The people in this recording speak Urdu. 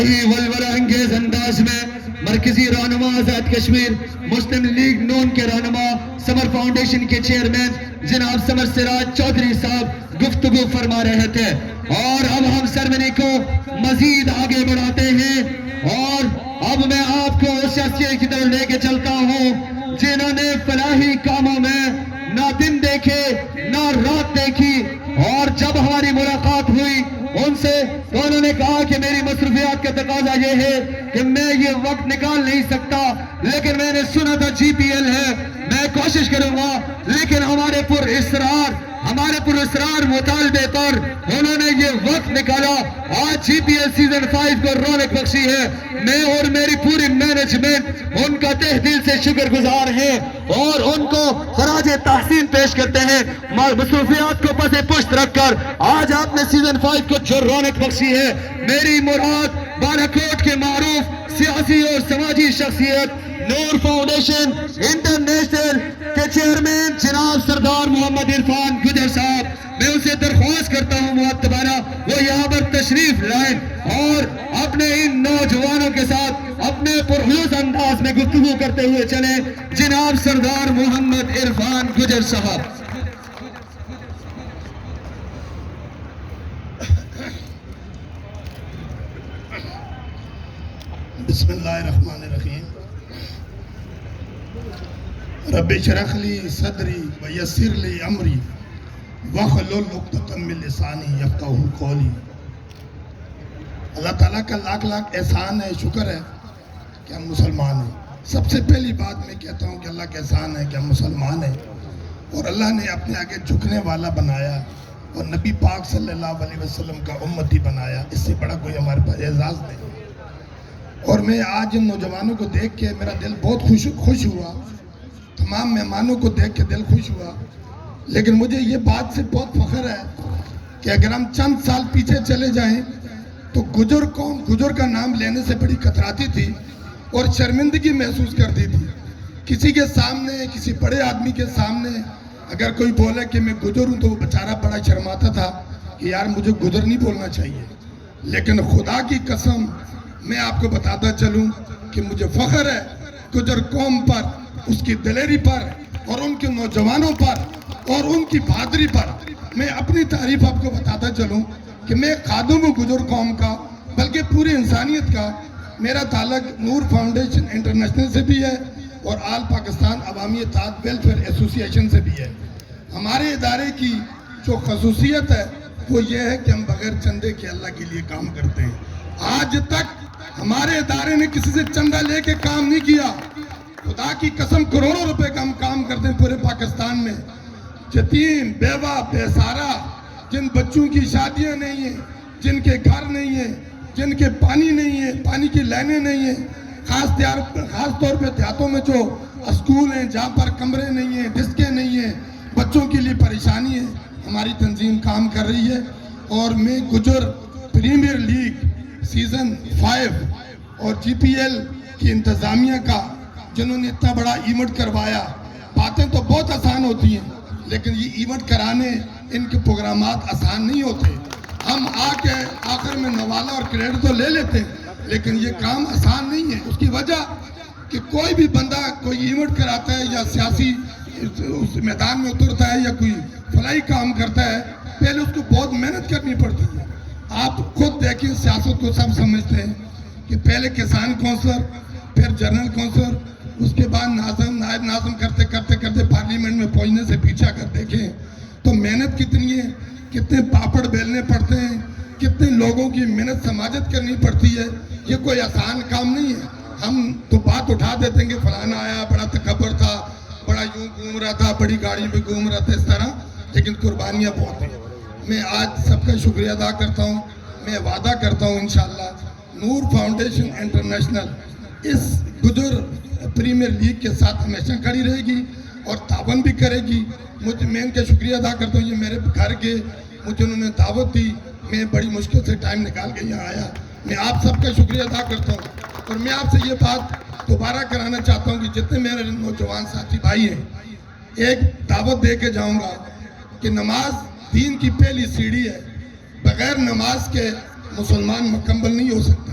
انتہائی ولولہ انگیز انداز میں مرکزی رہنما آزاد کشمیر مسلم لیگ نون کے رہنما سمر فاؤنڈیشن کے چیئرمین جناب سمر سراج چودھری صاحب گفتگو فرما رہے تھے، اور اب ہم سرمنی کو مزید آگے بڑھاتے ہیں اور اب میں آپ کو اس شخصیت کی طرف لے کے چلتا ہوں جنہوں نے فلاحی کاموں میں نہ دن دیکھے نہ رات دیکھی، اور جب ہماری ملاقات ہوئی ان سے تو انہوں نے کہا کہ میری مصروفیات کا تقاضا یہ ہے کہ میں یہ وقت نکال نہیں سکتا، لیکن میں نے سنا تھا جی پی ایل ہے، میں کوشش کروں گا، لیکن ہمارے پر اصرار مطالبے پر انہوں نے یہ وقت نکالا۔ آج جی پی ایل سیزن 5 کو رونق بخشی ہے، میں اور میری پوری مینجمنٹ ان کا تہ دل سے شکر گزار ہے اور ان کو خراج تحسین پیش کرتے ہیں۔ مصروفیات کو پس پشت رکھ کر آج آپ نے سیزن 5 کو جو رونق بخشی ہے، میری مراد بالاکوٹ کے معروف سیاسی اور سماجی شخصیت نور فاؤنڈیشن انٹرنیشنل کے چیئرمین جناب سردار محمد عرفان گجر صاحب، میں اسے درخواست کرتا ہوں معتبرہ وہ یہاں پر تشریف لائیں اور اپنے ان نوجوانوں کے ساتھ اپنے پرخلوص انداز میں گفتگو کرتے ہوئے چلیں۔ جناب سردار محمد عرفان گجر صاحب۔ بسم اللہ الرحمن الرحیم۔ رب اشرح لی صدری ویسر لی امری واحلل عقدۃ من لسانی یفقہوا قولی۔ اللہ تعالیٰ کا لاکھ لاکھ احسان ہے، شکر ہے کہ ہم مسلمان ہیں۔ سب سے پہلی بات میں کہتا ہوں کہ اللہ کا احسان ہے کہ ہم مسلمان ہیں، اور اللہ نے اپنے آگے جھکنے والا بنایا اور نبی پاک صلی اللہ علیہ وسلم کا امتی بنایا، اس سے بڑا کوئی ہمارے پاس اعزاز نہیں۔ اور میں آج ان نوجوانوں کو دیکھ کے میرا دل بہت خوش ہوا، تمام مہمانوں کو دیکھ کے دل خوش ہوا، لیکن مجھے یہ بات سے بہت فخر ہے کہ اگر ہم چند سال پیچھے چلے جائیں تو گجر قوم گجر کا نام لینے سے بڑی کتراتی تھی اور شرمندگی محسوس کرتی تھی۔ کسی کے سامنے، کسی بڑے آدمی کے سامنے اگر کوئی بولے کہ میں گجر ہوں تو وہ بیچارہ بڑا شرماتا تھا کہ یار مجھے گجر نہیں بولنا چاہیے۔ لیکن خدا کی قسم میں آپ کو بتاتا چلوں کہ مجھے فخر ہے گجر قوم پر، اس کی دلیری پر اور ان کے نوجوانوں پر اور ان کی بہادری پر۔ میں اپنی تعریف آپ کو بتاتا چلوں کہ میں خادم ہوں گجر قوم کا، بلکہ پوری انسانیت کا۔ میرا تعلق نور فاؤنڈیشن انٹرنیشنل سے بھی ہے اور آل پاکستان عوامی اتحاد ویلفیئر ایسوسی ایشن سے بھی ہے۔ ہمارے ادارے کی جو خصوصیت ہے وہ یہ ہے کہ ہم بغیر چندے کے اللہ کے لیے کام کرتے ہیں۔ آج تک ہمارے ادارے نے کسی سے چندہ لے کے کام نہیں کیا۔ خدا کی قسم کروڑوں روپے کا ہم کام کرتے ہیں پورے پاکستان میں۔ یتیم، بیوہ، بے سہارا، جن بچوں کی شادیاں نہیں ہیں، جن کے گھر نہیں ہیں، جن کے پانی نہیں ہے، پانی کی لائنیں نہیں ہیں، خاص طور پہ دیہاتوں میں جو اسکول ہیں جہاں پر کمرے نہیں ہیں، ڈسکیں نہیں ہیں، بچوں کے لیے پریشانی ہے، ہماری تنظیم کام کر رہی ہے۔ اور میں گجر پریمیئر لیگ سیزن 5 اور جی پی ایل کی انتظامیہ کا، جنہوں نے اتنا بڑا ایونٹ کروایا، باتیں تو بہت آسان ہوتی ہیں لیکن یہ ایونٹ کرانے ان کے پروگرامات آسان نہیں ہوتے۔ ہم آ کے آخر میں نوالا اور کریڈٹ تو لے لیتے ہیں لیکن یہ کام آسان نہیں ہے۔ اس کی وجہ کہ کوئی بھی بندہ کوئی ایونٹ کراتا ہے یا سیاسی اس میدان میں اترتا ہے یا کوئی فلاحی کام کرتا ہے، پہلے اس کو بہت محنت کرنی پڑتی ہے۔ آپ خود دیکھیں، سیاست کو سب سمجھتے ہیں کہ پہلے کسان کونسلر، پھر جنرل کونسلر، اس کے بعد ناظم، نائب ناظم کرتے پارلیمنٹ میں پہنچنے سے پیچھا کر دیکھیں تو محنت کتنی ہے، کتنے پاپڑ بیلنے پڑتے ہیں، کتنے لوگوں کی محنت سماجت کرنی پڑتی ہے۔ یہ کوئی آسان کام نہیں ہے۔ ہم تو بات اٹھا دیتے ہیں کہ فلانا آیا، بڑا تکبر تھا، بڑا یوں گھوم رہا تھا، بڑی گاڑی میں گھوم رہا تھا، اس طرح، لیکن قربانیاں بہت ہیں۔ میں آج سب کا شکریہ ادا کرتا ہوں۔ میں وعدہ کرتا ہوں انشاءاللہ نور فاؤنڈیشن انٹرنیشنل اس گجر پریمیئر لیگ کے ساتھ ہمیشہ کھڑی رہے گی اور تعاون بھی کرے گی۔ میں ان کا شکریہ ادا کرتا ہوں، یہ میرے گھر کے مجھے انہوں نے دعوت دی، میں بڑی مشکل سے ٹائم نکال کے یہاں آیا۔ میں آپ سب کا شکریہ ادا کرتا ہوں اور میں آپ سے یہ بات دوبارہ کرانا چاہتا ہوں کہ جتنے میرے نوجوان ساتھی بھائی ہیں، ایک دعوت دے کے جاؤں گا کہ نماز دین کی پہلی سیڑھی ہے، بغیر نماز کے مسلمان مکمل نہیں ہو سکتا۔